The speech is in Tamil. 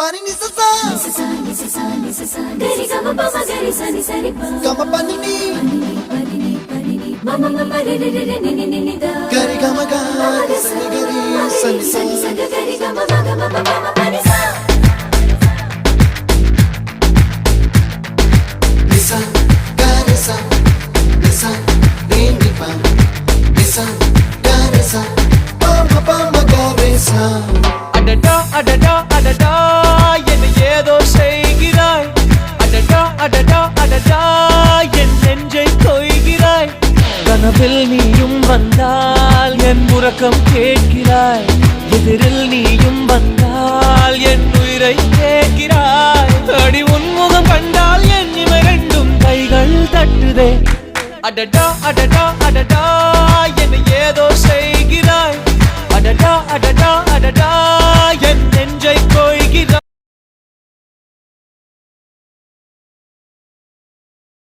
Pani ni sa sa gari gama pa ma gari sa ni sa ri pa gama pani ni mama mama re re re ni ni ni da gari gama ga sa ni gari sa ni sa gari gama ma gama mama pani sa nisa gari sa nisa re ni pa nisa gari sa pa ma gari sa அடடா அடடா அடடா என்ன ஏதோ செய்கிறாய் அடடா அடடா அடடா என் நெஞ்சை கொய்கிறாய் கனவில் நீயும் வந்தால் என் உறக்கம் கேட்கிறாய் எதிரில் நீயும் வந்தால் என் உயிரை கேட்கிறாய் அடி உன்முகம் கண்டால் என் இமை ரெண்டும் கைகள் தட்டுதே அடடா அடடா அடடா என்ன ஏதோ செய்கிறாய் அடடா அடடா அடடா என் நெஞ்சை கொய்கிறாய்